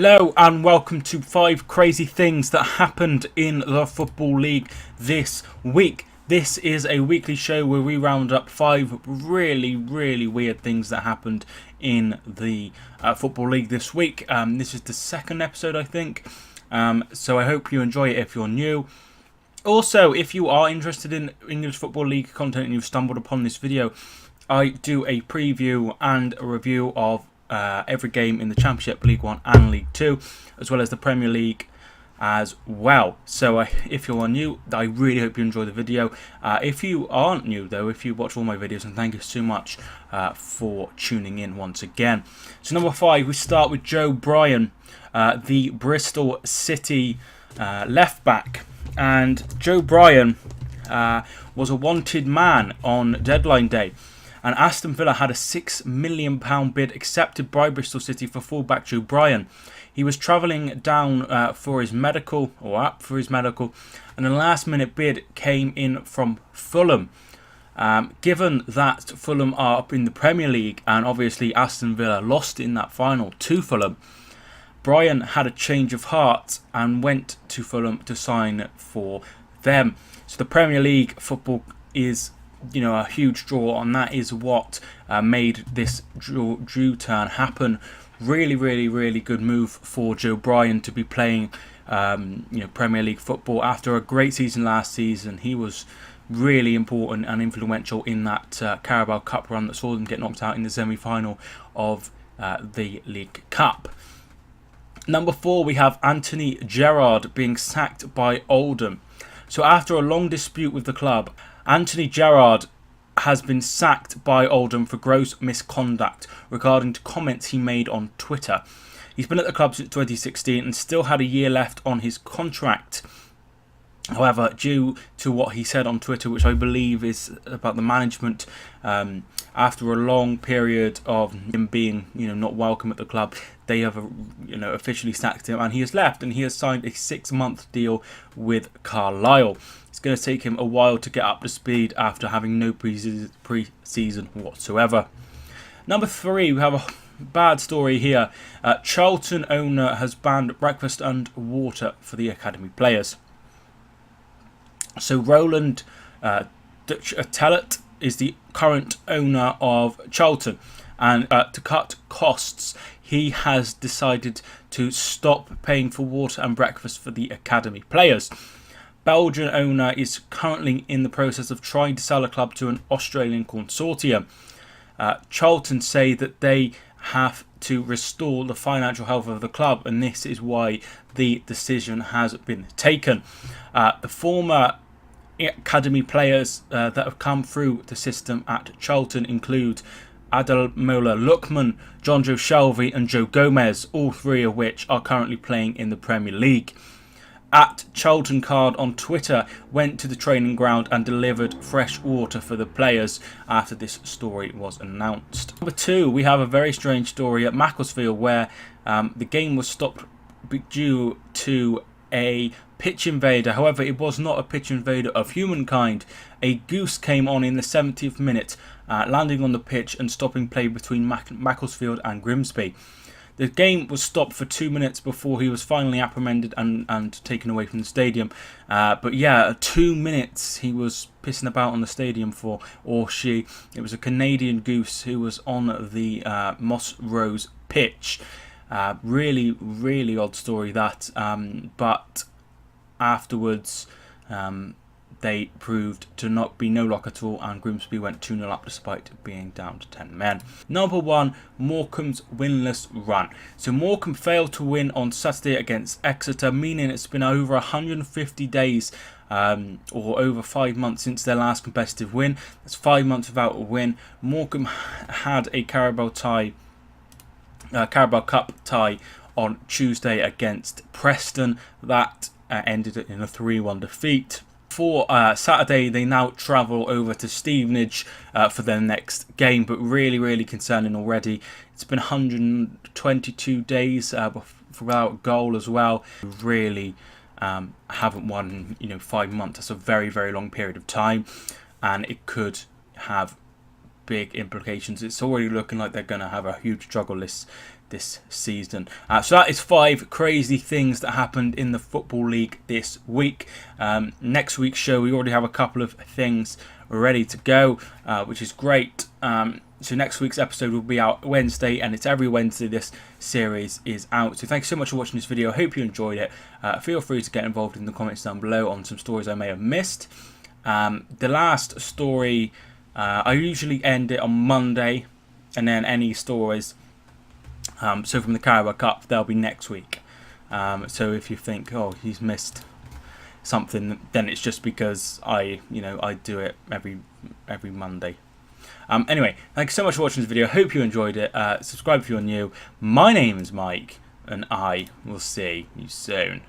Hello and welcome to 5 crazy things that happened in the Football League this week. This is a weekly show where we round up 5 really weird things that happened in the Football League this week. This is the second episode, I think. So I hope you enjoy it if you're new. Also, if you are interested in English Football League content and you've stumbled upon this video, I do a preview and a review of every game in the Championship, League 1 and League 2, as well as the Premier League as well. So if you're new, I really hope you enjoy the video. If you aren't new though, if you watch all my videos, and thank you so much for tuning in once again. So number 5, we start with Bryan, the Bristol City left back. And Bryan was a wanted man on deadline day. And Aston Villa had a £6 million bid accepted by Bristol City for fullback Bryan. He was travelling down for his medical, and a last-minute bid came in from Fulham. Given that Fulham are up in the Premier League, and obviously Aston Villa lost in that final to Fulham, Bryan had a change of heart and went to Fulham to sign for them. So the Premier League football is, a huge draw, and that is what made this Drew turn happen. Really good move for Bryan to be playing Premier League football after a great season last season. He was really important and influential in that Carabao Cup run that saw them get knocked out in the semi-final of the League Cup. Number 4, we have Anthony Gerrard being sacked by Oldham. So after a long dispute with the club, Anthony Gerrard has been sacked by Oldham for gross misconduct regarding to comments he made on Twitter. He's been at the club since 2016 and still had a year left on his contract. However, due to what he said on Twitter, which I believe is about the management, after a long period of him being, not welcome at the club, they have, officially sacked him, and he has left, and he has signed a 6-month deal with Carlisle. It's going to take him a while to get up to speed after having no pre-season whatsoever. Number 3, we have a bad story here. Charlton owner has banned breakfast and water for the academy players. So Roland Tellett is the current owner of Charlton, and to cut costs, he has decided to stop paying for water and breakfast for the academy players. Belgian owner is currently in the process of trying to sell the club to an Australian consortium. Charlton say that they have to restore the financial health of the club, and this is why the decision has been taken. The former academy players that have come through the system at Charlton include Ademola Lookman, John Joe Shelvey and Joe Gomez, all 3 of which are currently playing in the Premier League. At Charlton Card on Twitter went to the training ground and delivered fresh water for the players after this story was announced. Number 2, we have a very strange story at Macclesfield where the game was stopped due to a pitch invader. However, it was not a pitch invader of humankind. A Goose came on in the 70th minute, landing on the pitch and stopping play between Macclesfield and Grimsby. The game was stopped for 2 minutes before he was finally apprehended and taken away from the stadium. But yeah, 2 minutes he was pissing about on the stadium for, or she. It was a Canadian Goose who was on the Moss Rose pitch. Really odd story that. But afterwards, they proved to not be no luck at all, and Grimsby went 2-0 up despite being down to 10 men. Number 1, Morecambe's winless run. So Morecambe failed to win on Saturday against Exeter, meaning it's been over 150 days or over 5 months since their last competitive win. That's 5 months without a win. Morecambe had a Carabao Cup tie on Tuesday against Preston. That ended in a 3-1 defeat. For Saturday, they now travel over to Stevenage for their next game, but really concerning already. It's been 122 days without a goal as well. Really haven't won in 5 months. That's a very long period of time, and it could have big implications. It's already looking like they're going to have a huge struggle this season. So that is 5 crazy things that happened in the Football League this week. Next week's show, we already have a couple of things ready to go, which is great. So next week's episode will be out Wednesday, and it's every Wednesday this series is out. So thanks so much for watching this video. I hope you enjoyed it. Feel free to get involved in the comments down below on some stories I may have missed. The last story, I usually end it on Monday, and then any stories, so from the Carabao Cup, they'll be next week. So if you think, oh, he's missed something, then it's just because I do it every Monday. Anyway, thanks so much for watching this video. I hope you enjoyed it. Subscribe if you're new. My name is Mike, and I will see you soon.